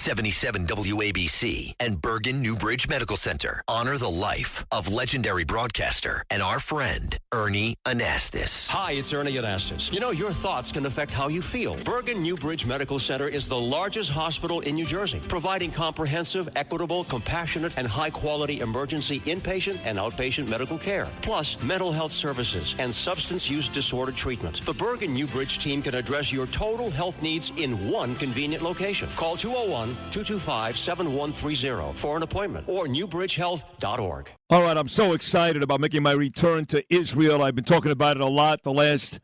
77 WABC and Bergen Newbridge Medical Center honor the life of legendary broadcaster and our friend, Ernie Anastas. Hi, it's Ernie Anastas. You know, your thoughts can affect how you feel. Bergen Newbridge Medical Center is the largest hospital in New Jersey, providing comprehensive, equitable, compassionate, and high-quality emergency inpatient and outpatient medical care, plus mental health services and substance use disorder treatment. The Bergen Newbridge team can address your total health needs in one convenient location. Call 201-225-7130 for an appointment or newbridgehealth.org. All right, I'm so excited about making my return to Israel. I've been talking about it a lot the last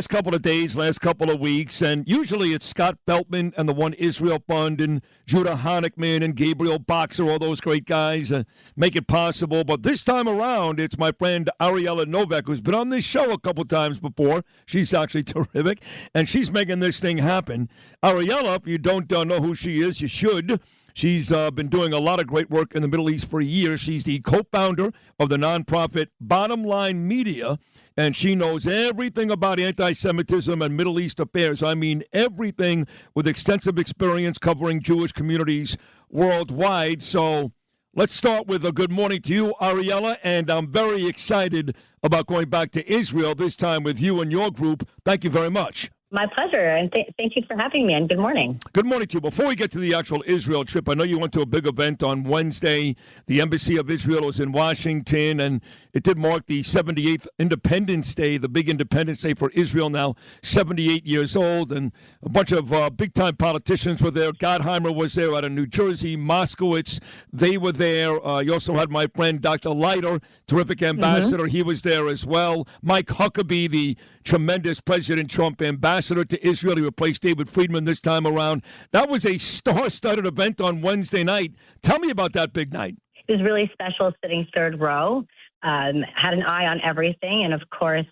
couple of days, last couple of weeks, and usually it's Scott Beltman and the One Israel Fund and Judah Honickman and Gabriel Boxer, all those great guys make it possible. But this time around, it's my friend Ariella Noveck, who's been on this show a couple times before. She's actually terrific, and she's making this thing happen. Ariella, if you don't know who she is, you should. She's been doing a lot of great work in the Middle East for years. She's the co-founder of the nonprofit Bottom Line Media, and she knows everything about anti-Semitism and Middle East affairs. I mean, everything, with extensive experience covering Jewish communities worldwide. So let's start with a good morning to you, Ariella, and I'm very excited about going back to Israel, this time with you and your group. Thank you very much. My pleasure, and thank you for having me, and good morning. Good morning to you. Before we get to the actual Israel trip, I know you went to a big event on Wednesday. The Embassy of Israel was in Washington, and it did mark the 78th Independence Day, the big Independence Day for Israel, now 78 years old, and a bunch of big-time politicians were there. Gottheimer was there out of New Jersey. Moskowitz, they were there. You also had my friend Dr. Leiter, terrific ambassador. Mm-hmm. He was there as well. Mike Huckabee, the tremendous President Trump ambassador to Israel. He replaced David Friedman this time around. That was a star-studded event on Wednesday night. Tell me about that big night. It was really special sitting third row. Had an eye on everything. And, of course,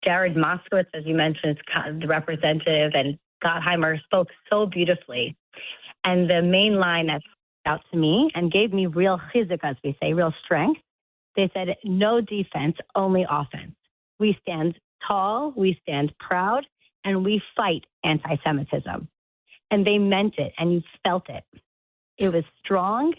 Jared Moskowitz, as you mentioned, is the representative, and Gottheimer spoke so beautifully. And the main line that stood out to me and gave me real chizuk, as we say, real strength, they said, no defense, only offense. We stand tall, we stand proud, and we fight anti-Semitism. And they meant it, and you felt it. It was strong,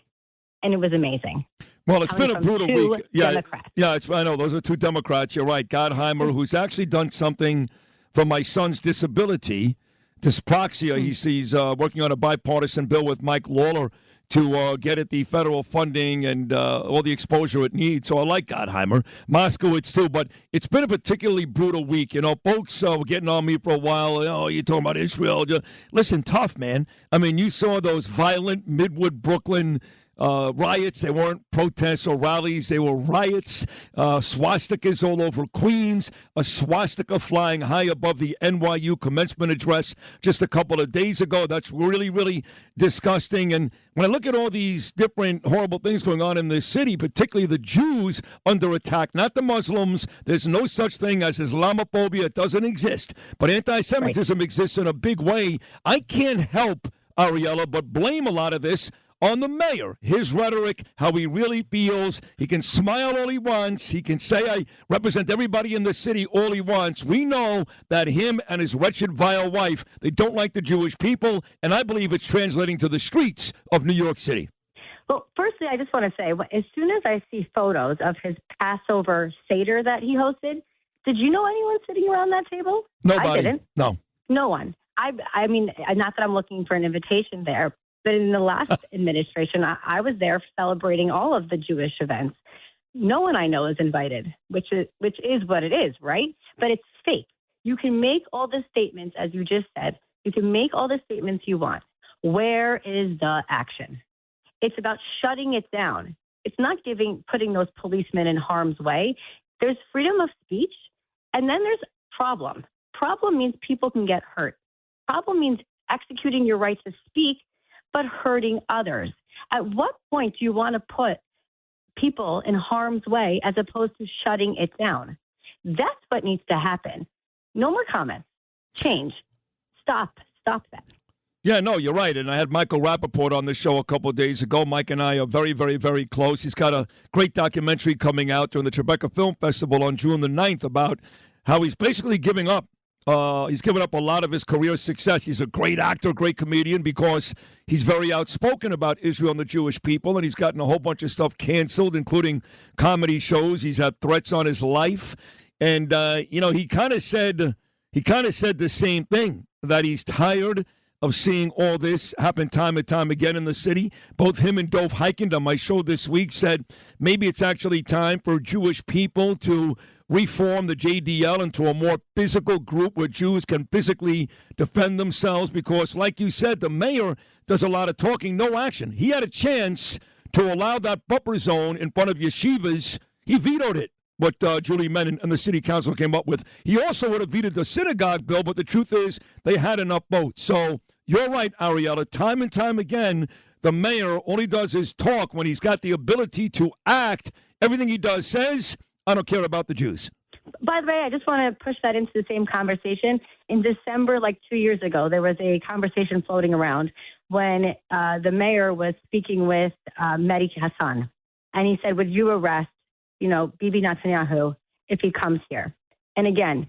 and it was amazing. Well, it's been a brutal week. Democrats. I know. Those are two Democrats. You're right. Gottheimer, who's actually done something for my son's disability, dyspraxia. He's working on a bipartisan bill with Mike Lawler to get at the federal funding and all the exposure it needs. So I like Gottheimer. Moskowitz, too. But it's been a particularly brutal week. You know, folks were getting on me for a while. Oh, you're talking about Israel. Listen, tough, man. I mean, you saw those violent Midwood, Brooklyn riots. They weren't protests or rallies. They were riots. Swastikas all over Queens. A swastika flying high above the NYU commencement address just a couple of days ago. That's really, really disgusting. And when I look at all these different horrible things going on in this city, particularly the Jews under attack, not the Muslims, there's no such thing as Islamophobia. It doesn't exist. But anti-Semitism exists in a big way. I can't help, Ariella, but blame a lot of this on the mayor, his rhetoric, how he really feels. He can smile all he wants. He can say, I represent everybody in the city all he wants. We know that him and his wretched, vile wife, they don't like the Jewish people, and I believe it's translating to the streets of New York City. Well, firstly, I just want to say, as soon as I see photos of his Passover Seder that he hosted, did you know anyone sitting around that table? Nobody. I didn't. No. No one. I mean, not that I'm looking for an invitation there, but in the last administration, I was there celebrating all of the Jewish events. No one I know is invited, which is what it is, right? But it's fake. You can make all the statements, as you just said. You can make all the statements you want. Where is the action? It's about shutting it down. It's not putting those policemen in harm's way. There's freedom of speech, and then there's problem. Problem means people can get hurt. Problem means executing your right to speak, but hurting others. At what point do you want to put people in harm's way as opposed to shutting it down? That's what needs to happen. No more comments. Change. Stop that. Yeah, no, you're right. And I had Michael Rappaport on the show a couple of days ago. Mike and I are very, very, very close. He's got a great documentary coming out during the Tribeca Film Festival on June the 9th about how he's basically giving up He's given up a lot of his career success. He's a great actor, great comedian, because he's very outspoken about Israel and the Jewish people, and he's gotten a whole bunch of stuff canceled, including comedy shows. He's had threats on his life, and he kind of said the same thing, that he's tired of seeing all this happen time and time again in the city. Both him and Dov Hikind on my show this week said maybe it's actually time for Jewish people to reform the JDL into a more physical group where Jews can physically defend themselves, because, like you said, the mayor does a lot of talking, no action. He had a chance to allow that buffer zone in front of yeshivas. He vetoed it, what Julie Menon and the city council came up with. He also would have vetoed the synagogue bill, but the truth is they had enough votes. So you're right, Ariella. Time and time again, the mayor, all he does is talk when he's got the ability to act. Everything he does says, I don't care about the Jews. By the way, I just want to push that into the same conversation. In December, like 2 years ago, there was a conversation floating around when the mayor was speaking with Mehdi Hassan. And he said, would you arrest, Bibi Netanyahu if he comes here? And again,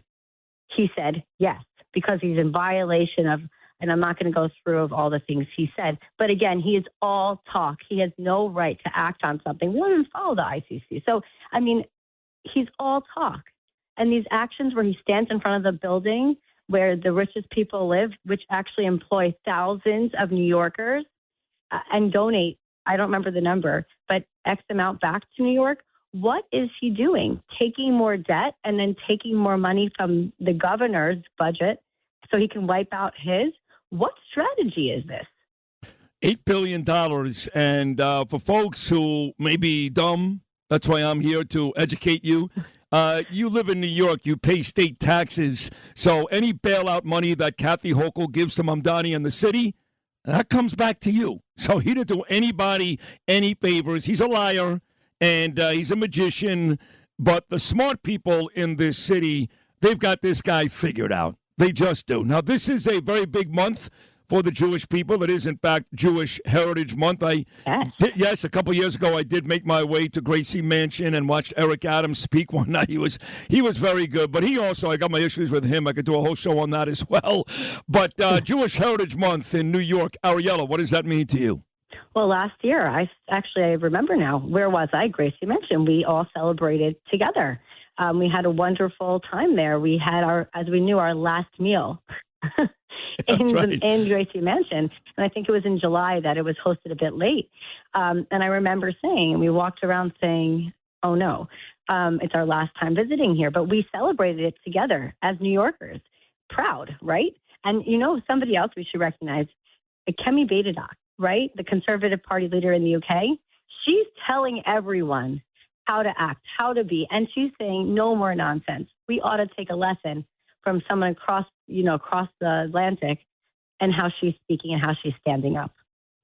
he said yes, because he's in violation of, and I'm not going to go through of all the things he said. But again, he is all talk. He has no right to act on something. We don't even follow the ICC. So, he's all talk. And these actions where he stands in front of the building where the richest people live, which actually employ thousands of New Yorkers, and donate, I don't remember the number, but X amount back to New York. What is he doing? Taking more debt and then taking more money from the governor's budget so he can wipe out his? What strategy is this? $8 billion. And for folks who may be dumb, that's why I'm here to educate you. You live in New York. You pay state taxes. So any bailout money that Kathy Hochul gives to Mamdani and the city, that comes back to you. So he didn't do anybody any favors. He's a liar, and he's a magician. But the smart people in this city, they've got this guy figured out. They just do. Now, this is a very big month for the Jewish people. It is, in fact, Jewish Heritage Month. Yes, a couple years ago, I did make my way to Gracie Mansion and watched Eric Adams speak one night. He was very good, but he also, I got my issues with him. I could do a whole show on that as well. But Jewish Heritage Month in New York, Ariella, what does that mean to you? Well, last year, I remember now. Where was I? Gracie Mansion. We all celebrated together. We had a wonderful time there. We had our last meal. in Gracie Mansion. And I think it was in July that it was hosted a bit late. And I remember saying, and we walked around saying, oh no, it's our last time visiting here. But we celebrated it together as New Yorkers. Proud, right? And somebody else we should recognize, Kemi Badenoch, right? The Conservative Party leader in the UK. She's telling everyone how to act, how to be. And she's saying no more nonsense. We ought to take a lesson from someone across the Atlantic, and how she's speaking and how she's standing up.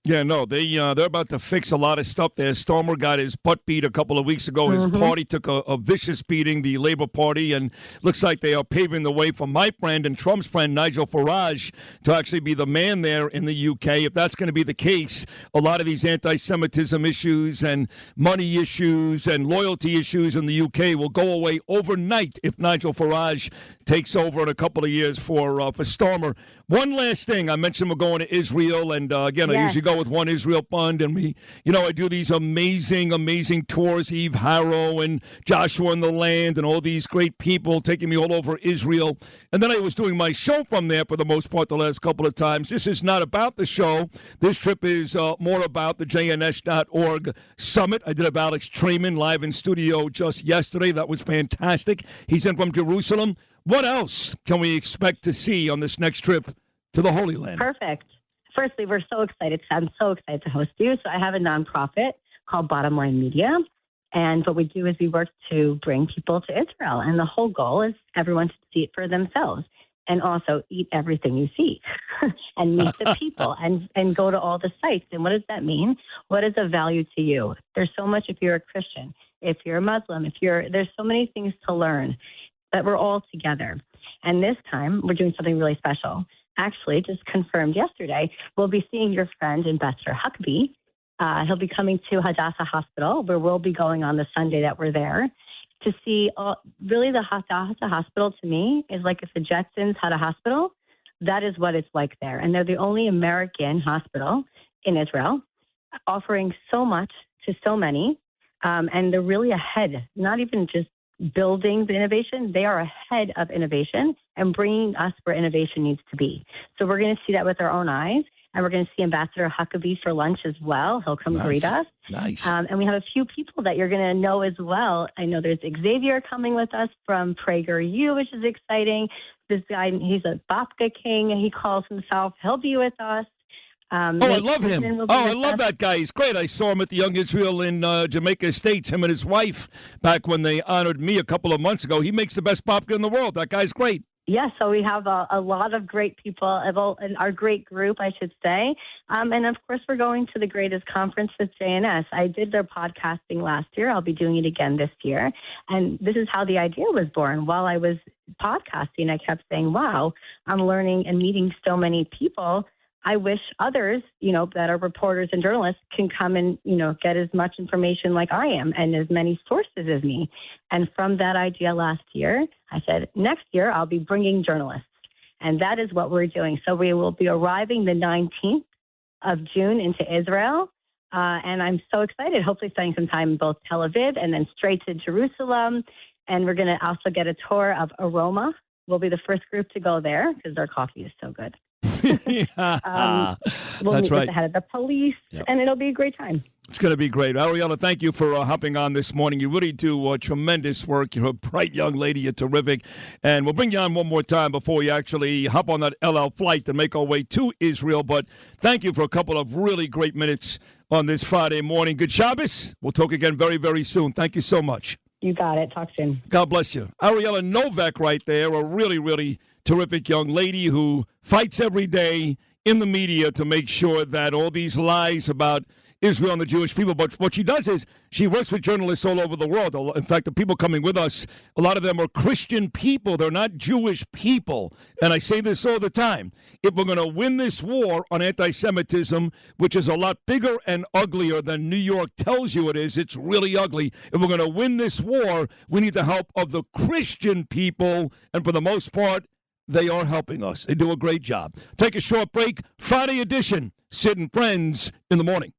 Yeah, no, they're about to fix a lot of stuff there. Stormer got his butt beat a couple of weeks ago. His party took a vicious beating, the Labour Party, and looks like they are paving the way for my friend and Trump's friend, Nigel Farage, to actually be the man there in the UK. If that's going to be the case, a lot of these anti-Semitism issues and money issues and loyalty issues in the UK will go away overnight if Nigel Farage takes over in a couple of years for Stormer. One last thing. I mentioned we're going to Israel, and again, I usually go with One Israel Fund, and I do these amazing tours, Eve Harrow and Joshua in the Land and all these great people taking me all over Israel. And then I was doing my show from there for the most part the last couple of times. This is not about the show. This trip is more about the JNS.org summit. I did have Alex Treman live in studio just yesterday. That was fantastic. He's in from Jerusalem. What else can we expect to see on this next trip to the Holy Land? Perfect. Firstly, we're so excited. I'm so excited to host you. So I have a nonprofit called Bottom Line Media. And what we do is we work to bring people to Israel. And the whole goal is everyone to see it for themselves and also eat everything you see and meet the people and go to all the sites. And what does that mean? What is of value to you? There's so much if you're a Christian, if you're a Muslim, there's so many things to learn that we're all together. And this time we're doing something really special. Actually, just confirmed yesterday, we'll be seeing your friend, Investor Huckabee. He'll be coming to Hadassah Hospital, where we'll be going on the Sunday that we're there. to see really the hospital to me is like if the Jetsons had a hospital, that is what it's like there. And they're the only American hospital in Israel offering so much to so many. And they're really ahead, not even just building the innovation. They are ahead of innovation and bringing us where innovation needs to be. So we're going to see that with our own eyes. And we're going to see Ambassador Huckabee for lunch as well. He'll come greet us. Nice. And we have a few people that you're going to know as well. I know there's Xavier coming with us from PragerU, which is exciting. This guy, he's a Babka King, and he calls himself. He'll be with us. I love him. I love that guy. He's great. I saw him at the Young Israel in Jamaica Estates, him and his wife, back when they honored me a couple of months ago. He makes the best babka in the world. That guy's great. Yes, so we have a lot of great people, and our great group, I should say. And, of course, we're going to the greatest conference with JNS. I did their podcasting last year. I'll be doing it again this year. And this is how the idea was born. While I was podcasting, I kept saying, wow, I'm learning and meeting so many people. I wish others, that are reporters and journalists can come and, get as much information like I am and as many sources as me. And from that idea last year, I said, next year I'll be bringing journalists. And that is what we're doing. So we will be arriving the 19th of June into Israel. And I'm so excited, hopefully spending some time in both Tel Aviv and then straight to Jerusalem. And we're going to also get a tour of Aroma. We'll be the first group to go there because their coffee is so good. We'll meet with the head of the police, and it'll be a great time. It's going to be great. Ariella, thank you for hopping on this morning. You really do tremendous work. You're a bright young lady. You're terrific. And we'll bring you on one more time before we actually hop on that El Al flight and make our way to Israel. But thank you for a couple of really great minutes on this Friday morning. Good Shabbos. We'll talk again very, very soon. Thank you so much. You got it. Talk soon. God bless you. Ariella Noveck right there, a really, really terrific young lady who fights every day in the media to make sure that all these lies about Israel and the Jewish people. But what she does is she works with journalists all over the world. In fact, the people coming with us, a lot of them are Christian people. They're not Jewish people. And I say this all the time. If we're going to win this war on anti-Semitism, which is a lot bigger and uglier than New York tells you it is, it's really ugly. If we're going to win this war, we need the help of the Christian people. And for the most part, they are helping us. They do a great job. Take a short break. Friday edition, Sid and Friends in the Morning.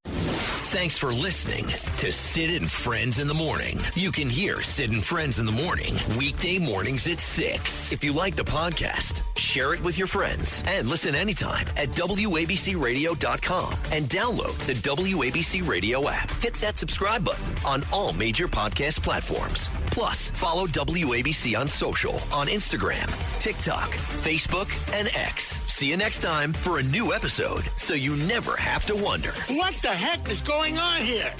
Thanks for listening to Sid and Friends in the Morning. You can hear Sid and Friends in the Morning weekday mornings at 6. If you like the podcast, share it with your friends and listen anytime at WABCRadio.com and download the WABC Radio app. Hit that subscribe button on all major podcast platforms. Plus, follow WABC on social on Instagram, TikTok, Facebook, and X. See you next time for a new episode so you never have to wonder. What the heck is going on here?